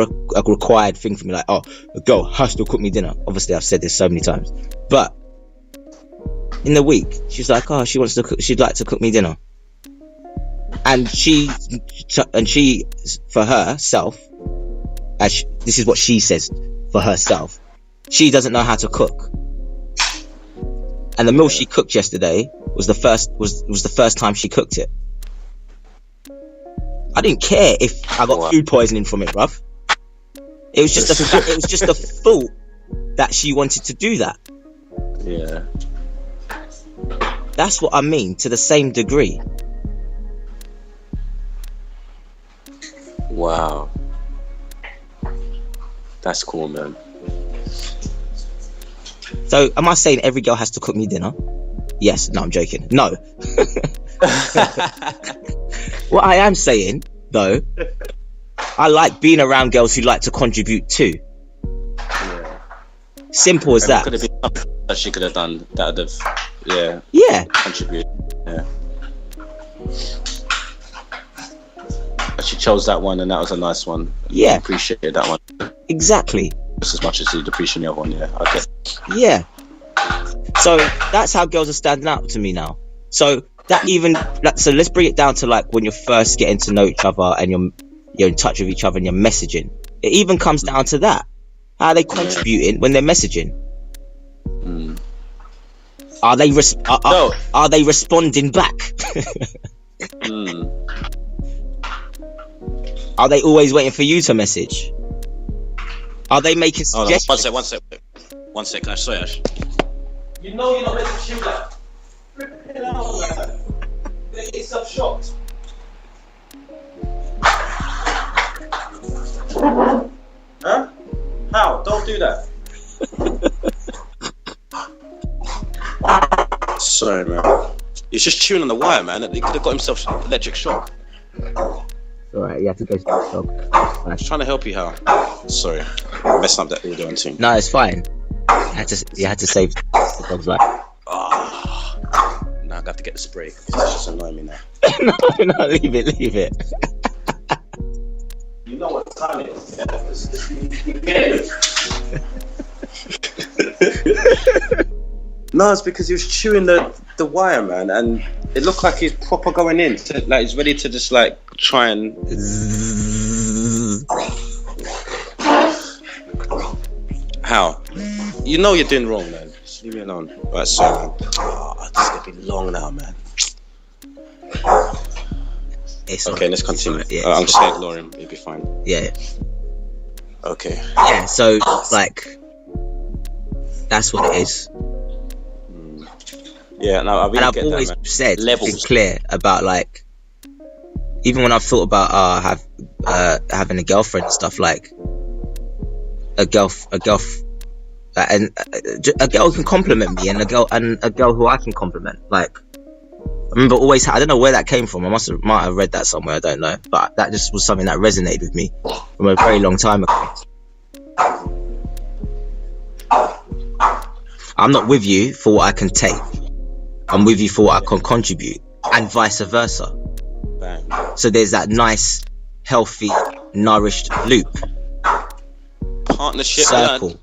required thing for me. Like, oh, a girl has to cook me dinner. Obviously, I've said this so many times, but in the week, she's like, oh, she'd like to cook me dinner, and she for herself, this is what she says for herself. She doesn't know how to cook, and the meal she cooked yesterday was the first time she cooked it. I didn't care if I got food poisoning from it, bruv. It was just a thought that she wanted to do that. Yeah. That's what I mean, to the same degree. Wow. That's cool, man. So, am I saying every girl has to cook me dinner? Yes. No, I'm joking. No. What I am saying, though, I like being around girls who like to contribute too. Yeah. Simple as that. Could have been something that she could have done that would have, yeah, contributed. Yeah. But she chose that one, and that was a nice one. Yeah. I appreciated that one. Exactly. Just as much as you'd appreciate the other one, yeah. Okay. Yeah. So that's how girls are standing out to me now. So let's bring it down to like when you're first getting to know each other and you're in touch with each other and you're messaging. It even comes down to that. How are they contributing when they're messaging? Are they are they responding back? Are they always waiting for you to message? Are they making suggestions? One sec. Sorry, Ash. You know you're not meant to shoot that. Get yourself shocked. Huh? How? Don't do that. Sorry, man. He's just chewing on the wire, man. He could have got himself electric shock. Alright, you have to go to the dog. I was trying to help you, Hal. Sorry. I messed up that audio and thing. No, it's fine. You had to save the dog's life. Now I have to get the spray. It's just annoying me now. no, leave it. You know what time it is. Yeah? No, it's because he was chewing the wire, man, and it looked like he's proper going in. Like he's ready to just like try and. How? You know you're doing wrong, man. Just leave me alone. Right, sorry, man. Oh, this is gonna be long now, man. It's okay, let's continue. Yeah, I'm just gonna ignore him. He'll be fine. Yeah. Okay. Yeah. So like, that's what it is. Yeah. No, I really and I've get always that, man. said, Levels. been clear about like, even when I've thought about having a girlfriend and stuff, like a girl and a girl can compliment me, and a girl who I can compliment. Like, I remember always, I don't know where that came from. I might have read that somewhere. I don't know, but that just was something that resonated with me from a very long time ago. I'm not with you for what I can take. I'm with you for what I can contribute, and vice versa. Bang. So there's that nice, healthy, nourished loop. Partnership. Circle.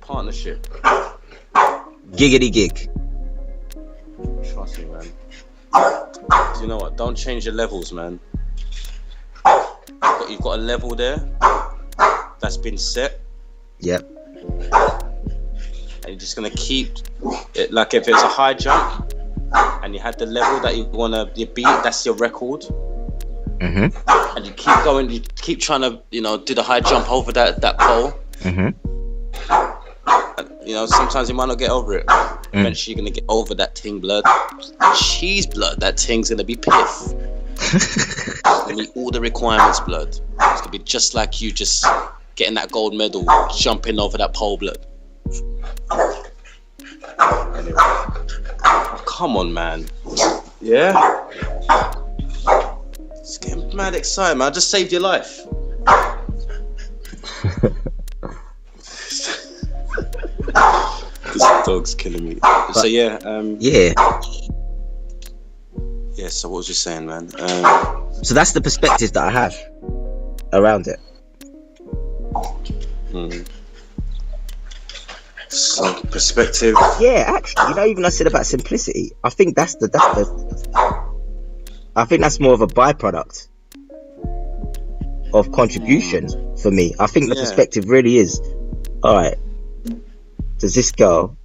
Partnership. Giggity gig. Trust me, man. You know what? Don't change your levels, man. You've got a level there that's been set. Yep. And you're just gonna keep it. Like if it's a high jump and you had the level that you beat, that's your record. Mm-hmm. And you keep going, you keep trying to, do the high jump over that pole. Mm-hmm. And, sometimes you might not get over it. Eventually you're gonna get over that ting, blood. Cheese blood, that ting's gonna be piff. It's gonna meet all the requirements, blood. It's gonna be just like you just getting that gold medal, jumping over that pole, blood. Anyway. Oh, come on, man. Yeah? It's getting mad excited, man. I just saved your life. This dog's killing me. So yeah, yeah, so what was you saying, man? So that's the perspective that I have around it. So perspective. Yeah, actually, even I said about simplicity. I think that's I think that's more of a byproduct of contribution for me. I think the perspective really is, all right, does these girls,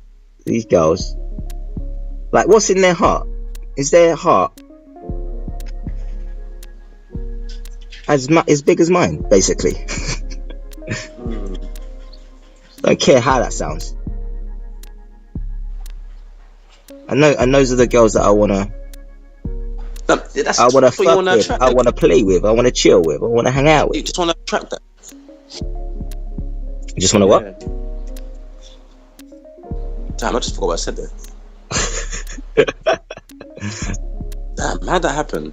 like, what's in their heart? Is their heart as big as mine, basically? Don't care how that sounds. And those are the girls that I wanna fuck with, I wanna play with, I wanna chill with, I wanna hang out with. You just wanna attract that. You just wanna what? Damn, I just forgot what I said there. Damn, how'd that happen?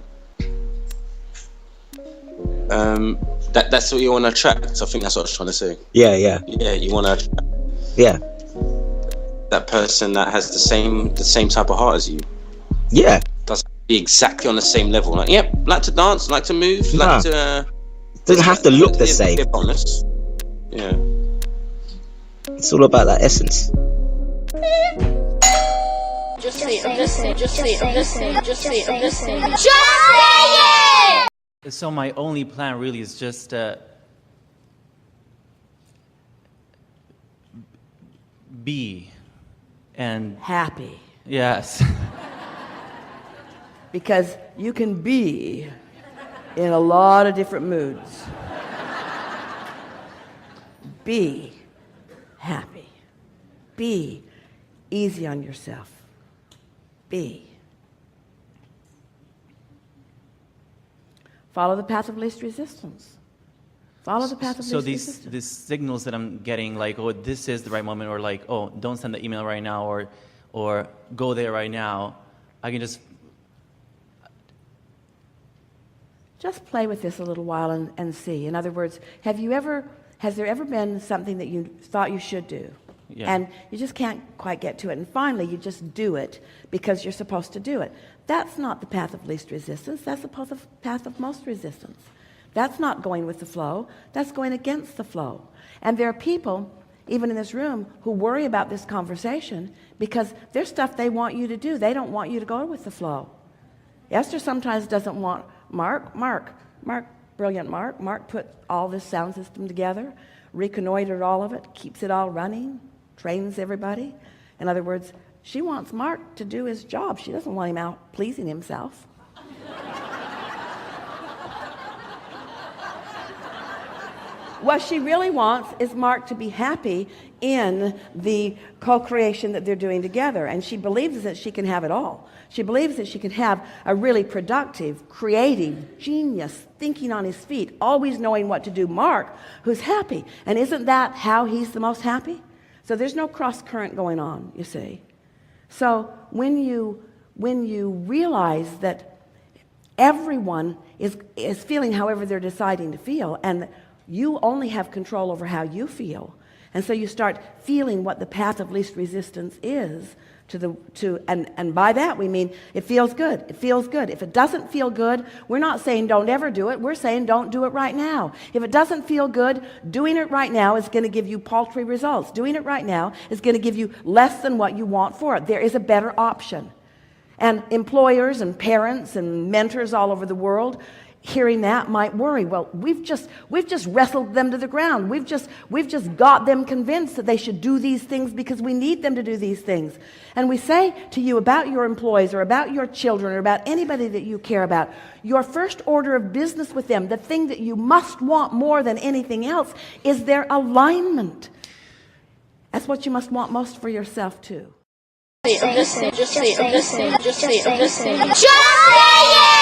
That's what you want to attract. I think that's what I was trying to say. Yeah, you want to attract that person that has the same type of heart as you. Yeah, doesn't be exactly on the same level. Like, like to dance, like to move, like to. Doesn't have to look the same. Honest. Yeah. It's all about that essence. Just say it. So my only plan really is just be and happy. Yes. Because you can be in a lot of different moods. Be happy. Be Easy on yourself. B. Follow the path of least resistance. Follow the path of least resistance. So these signals that I'm getting, like, oh, this is the right moment, or like, oh, don't send the email right now, or go there right now, I can just play with this a little while and see. In other words, has there ever been something that you thought you should do? Yeah. And you just can't quite get to it. And finally, you just do it because you're supposed to do it. That's not the path of least resistance. That's the path of most resistance. That's not going with the flow. That's going against the flow. And there are people, even in this room, who worry about this conversation because there's stuff they want you to do. They don't want you to go with the flow. Esther sometimes doesn't want Mark, brilliant Mark. Mark put all this sound system together, reconnoitered all of it, keeps it all running, trains everybody. In other words, she wants Mark to do his job. She doesn't want him out pleasing himself. What she really wants is Mark to be happy in the co-creation that they're doing together. And she believes that she can have it all. She believes that she can have a really productive, creative, genius, thinking on his feet, always knowing what to do Mark, who's happy. And isn't that how he's the most happy? So there's no cross current going on, you see. So when you realize that everyone is feeling however they're deciding to feel, and you only have control over how you feel, and so you start feeling what the path of least resistance is and by that we mean it feels good. It feels good. If it doesn't feel good, we're not saying don't ever do it. We're saying don't do it right now. If it doesn't feel good, doing it right now is going to give you paltry results. Doing it right now is going to give you less than what you want for it. There is a better option. And employers and parents and mentors all over the world, hearing that might worry. Well, we've just wrestled them to the ground. We've just got them convinced that they should do these things because we need them to do these things. And we say to you about your employees or about your children or about anybody that you care about, your first order of business with them, the thing that you must want more than anything else, is their alignment. That's what you must want most for yourself too. Just say it. Just say it.